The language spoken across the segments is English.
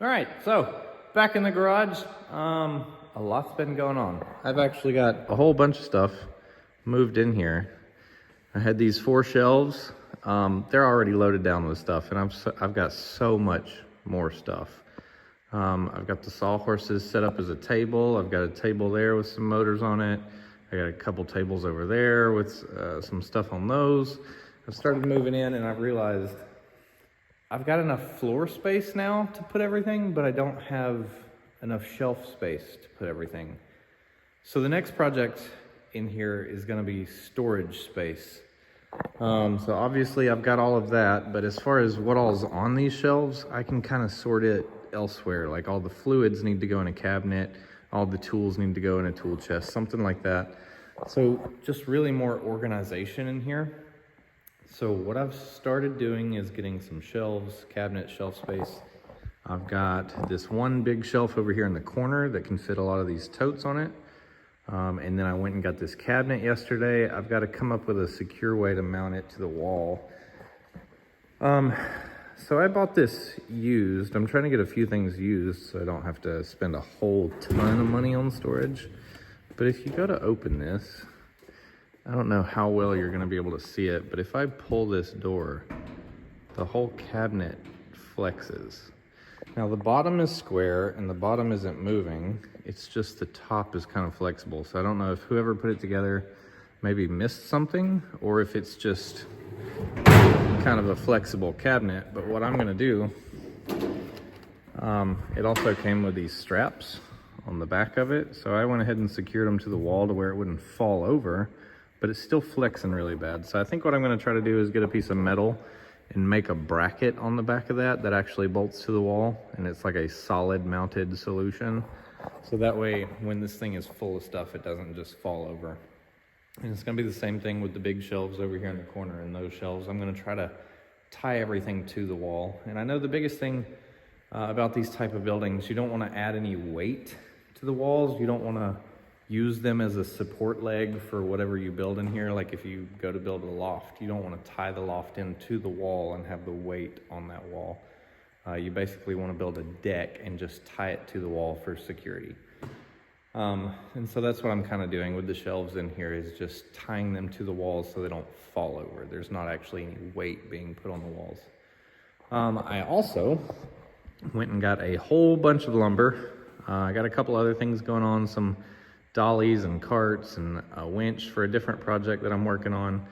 All right, so back in the garage. A lot's been going on. I've actually got a whole bunch of stuff moved in here. I had these 4 shelves. They're already loaded down with stuff, and I've got so much more stuff. I've got the sawhorses set up as a table. I've got a table there with some motors on it. I got a couple tables over there with some stuff on those. I've started moving in, and I've realized I've got enough floor space now to put everything, but I don't have enough shelf space to put everything. So the next project in here is gonna be storage space. So obviously I've got all of that, but as far as what all's on these shelves, I can kind of sort it elsewhere. Like all the fluids need to go in a cabinet, all the tools need to go in a tool chest, something like that. So just really more organization in here. So what I've started doing is getting some shelves, cabinet shelf space. I've got this one big shelf over here in the corner that can fit a lot of these totes on it. And then I went and got this cabinet yesterday. I've got to come up with a secure way to mount it to the wall. So I bought this used. I'm trying to get a few things used so I don't have to spend a whole ton of money on storage. But if you go to open this, I don't know how well you're gonna be able to see it, but if I pull this door, the whole cabinet flexes. Now the bottom is square and the bottom isn't moving. It's just the top is kind of flexible. So I don't know if whoever put it together maybe missed something or if it's just kind of a flexible cabinet. But what I'm gonna do, it also came with these straps on the back of it. So I went ahead and secured them to the wall to where it wouldn't fall over, but it's still flexing really bad. So I think what I'm gonna try to do is get a piece of metal and make a bracket on the back of that actually bolts to the wall, and it's like a solid mounted solution. So that way, when this thing is full of stuff, it doesn't just fall over. And it's gonna be the same thing with the big shelves over here in the corner. And those shelves, I'm gonna try to tie everything to the wall. And I know the biggest thing about these type of buildings, you don't wanna add any weight to the walls. You don't wanna use them as a support leg for whatever you build in here. Like if you go to build a loft, you don't want to tie the loft into the wall and have the weight on that wall. You basically want to build a deck and just tie it to the wall for security. And so that's what I'm kind of doing with the shelves in here, is just tying them to the walls so they don't fall over. There's not actually any weight being put on the walls. I also went and got a whole bunch of lumber. I got a couple other things going on, some dollies and carts and a winch for a different project that I'm working on.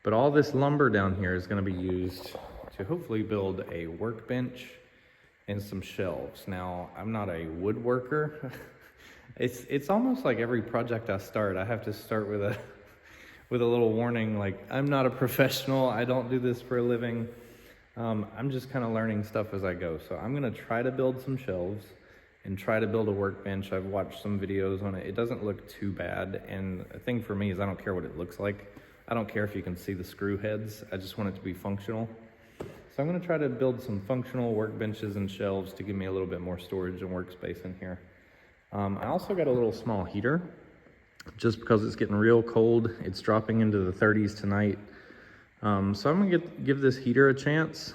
But all this lumber down here is going to be used to hopefully build a workbench and some shelves. Now, I'm not a woodworker. It's almost like every project I start, I have to start with a little warning, like, I'm not a professional, I don't do this for a living. I'm just kind of learning stuff as I go. So I'm going to try to build some shelves and try to build a workbench. I've watched some videos on it. It doesn't look too bad. And the thing for me is I don't care what it looks like. I don't care if you can see the screw heads. I just want it to be functional. So I'm gonna try to build some functional workbenches and shelves to give me a little bit more storage and workspace in here. I also got a little small heater just because it's getting real cold. It's dropping into the 30s tonight. So I'm gonna give this heater a chance.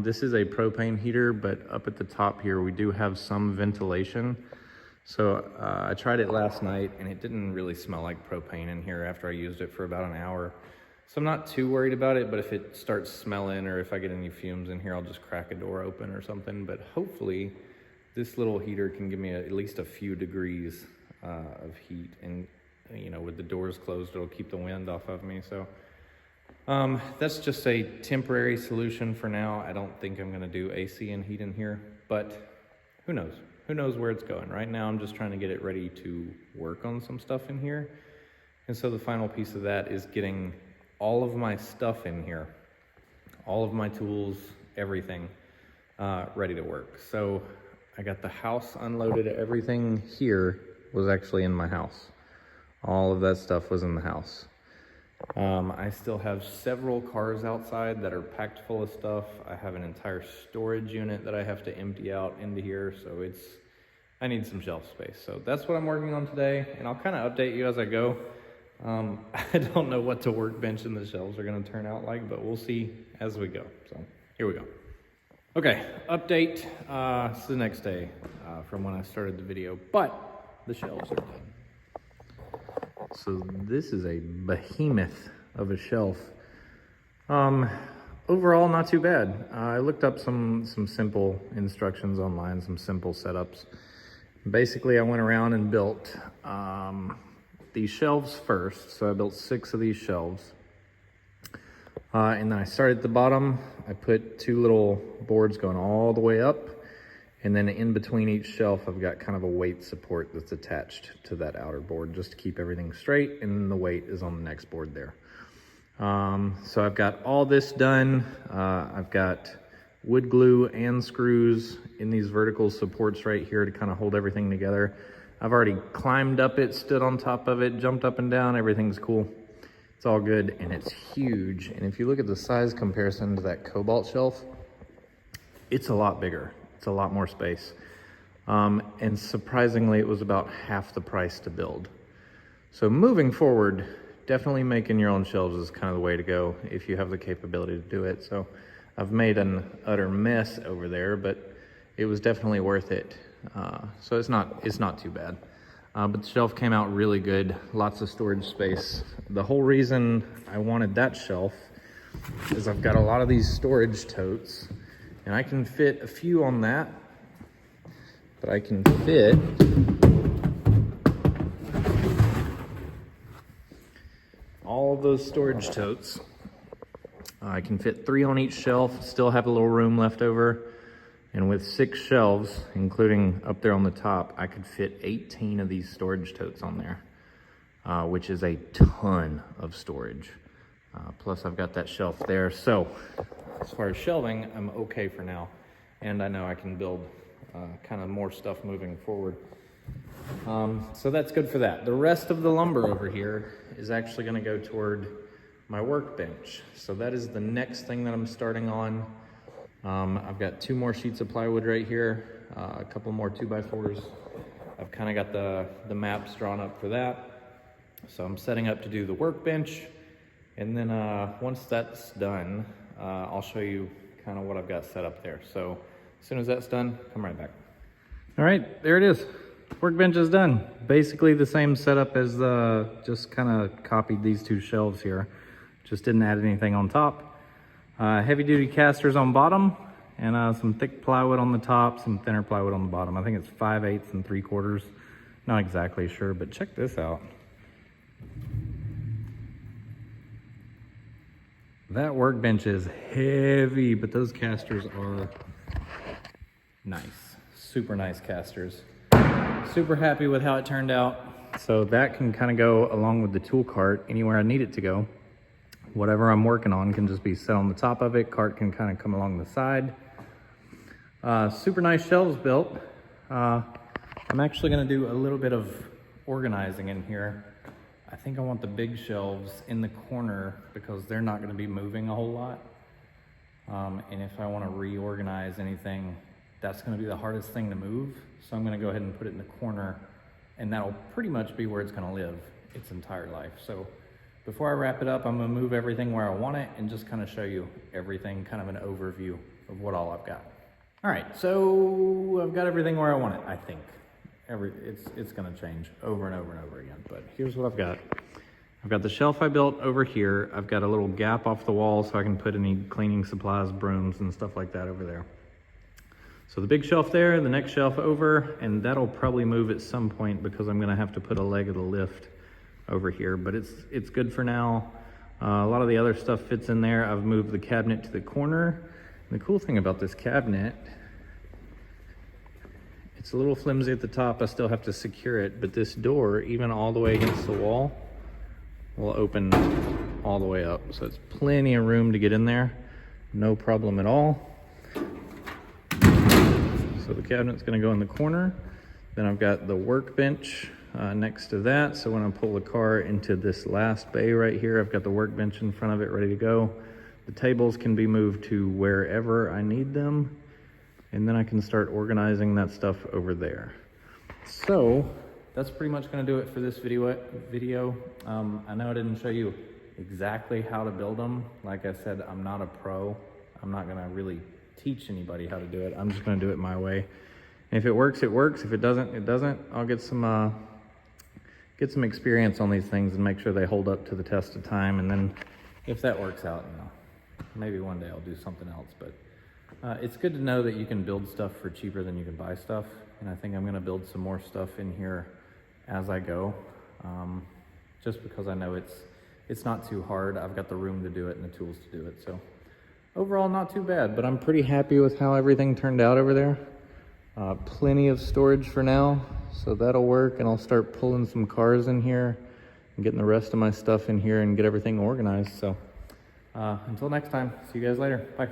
This is a propane heater, but up at the top here, we do have some ventilation. So I tried it last night and it didn't really smell like propane in here after I used it for about an hour. So I'm not too worried about it, but if it starts smelling or if I get any fumes in here, I'll just crack a door open or something. But hopefully this little heater can give me at least a few degrees of heat. And you know, with the doors closed, it'll keep the wind off of me. So that's just a temporary solution for now. I don't think I'm gonna do AC and heat in here, but who knows? Who knows where it's going? Right now, I'm just trying to get it ready to work on some stuff in here. And so the final piece of that is getting all of my stuff in here, all of my tools, everything ready to work. So I got the house unloaded. Everything here was actually in my house. All of that stuff was in the house. I still have several cars outside that are packed full of stuff. I have an entire storage unit that I have to empty out into here, so I need some shelf space. So that's what I'm working on today, and I'll kind of update you as I go. I don't know what the workbench and the shelves are going to turn out like, but we'll see as we go. So here we go. Okay, update. It's the next day from when I started the video, but the shelves are done. So this is a behemoth of a shelf. Overall, not too bad. I looked up some simple instructions online, some simple setups. Basically, I went around and built these shelves first. So I built 6 of these shelves. And then I started at the bottom. I put 2 little boards going all the way up. And then in between each shelf, I've got kind of a weight support that's attached to that outer board just to keep everything straight. And the weight is on the next board there. So I've got all this done. I've got wood glue and screws in these vertical supports right here to kind of hold everything together. I've already climbed up it, stood on top of it, jumped up and down. Everything's cool. It's all good, and it's huge. And if you look at the size comparison to that cobalt shelf, it's a lot bigger. It's a lot more space. And surprisingly, it was about half the price to build. So moving forward, definitely making your own shelves is kind of the way to go if you have the capability to do it. So I've made an utter mess over there, but it was definitely worth it. So it's not too bad. But the shelf came out really good, lots of storage space. The whole reason I wanted that shelf is I've got a lot of these storage totes, and I can fit a few on that, but I can fit all of those storage totes. I can fit 3 on each shelf, still have a little room left over. And with 6 shelves, including up there on the top, I could fit 18 of these storage totes on there, which is a ton of storage. Plus I've got that shelf there. So as far as shelving, I'm okay for now. And I know I can build kind of more stuff moving forward. So that's good for that. The rest of the lumber over here is actually gonna go toward my workbench. So that is the next thing that I'm starting on. I've got 2 more sheets of plywood right here, a couple more 2x4s. I've kind of got the maps drawn up for that. So I'm setting up to do the workbench. And then once that's done, I'll show you kind of what I've got set up there. So as soon as that's done, come right back. All right, there it is. Workbench is done. Basically the same setup as just kind of copied these 2 shelves here. Just didn't add anything on top. Heavy duty casters on bottom, and some thick plywood on the top, some thinner plywood on the bottom. I think it's 5/8 and 3/4. Not exactly sure, but check this out. That workbench is heavy, but those casters are nice. Super nice casters. Super happy with how it turned out. So that can kind of go along with the tool cart anywhere I need it to go. Whatever I'm working on can just be set on the top of it. Cart can kind of come along the side. Super nice shelves built. I'm actually gonna do a little bit of organizing in here. I think I want the big shelves in the corner because they're not gonna be moving a whole lot. And if I wanna reorganize anything, that's gonna be the hardest thing to move. So I'm gonna go ahead and put it in the corner, and that'll pretty much be where it's gonna live its entire life. So before I wrap it up, I'm gonna move everything where I want it and just kind of show you everything, kind of an overview of what all I've got. All right, so I've got everything where I want it, I think. It's gonna change over and over and over again, but here's what I've got. I've got the shelf I built over here. I've got a little gap off the wall so I can put any cleaning supplies, brooms, and stuff like that over there. So the big shelf there, the next shelf over, and that'll probably move at some point because I'm gonna have to put a leg of the lift over here, but it's good for now. A lot of the other stuff fits in there. I've moved the cabinet to the corner. And the cool thing about this cabinet, it's a little flimsy at the top. I still have to secure it, but this door, even all the way against the wall, will open all the way up. So it's plenty of room to get in there. No problem at all. So the cabinet's gonna go in the corner. Then I've got the workbench next to that. So when I pull the car into this last bay right here, I've got the workbench in front of it ready to go. The tables can be moved to wherever I need them. And then I can start organizing that stuff over there. So that's pretty much gonna do it for this video. I know I didn't show you exactly how to build them. Like I said, I'm not a pro. I'm not gonna really teach anybody how to do it. I'm just gonna do it my way. And if it works, it works. If it doesn't, it doesn't. I'll get some experience on these things and make sure they hold up to the test of time. And then if that works out, you know, maybe one day I'll do something else. But it's good to know that you can build stuff for cheaper than you can buy stuff. And I think I'm gonna build some more stuff in here as I go, just because I know it's not too hard. I've got the room to do it and the tools to do it. So overall, not too bad, but I'm pretty happy with how everything turned out over there. Plenty of storage for now, so that'll work, and I'll start pulling some cars in here and getting the rest of my stuff in here and get everything organized. So until next time, see you guys later. Bye.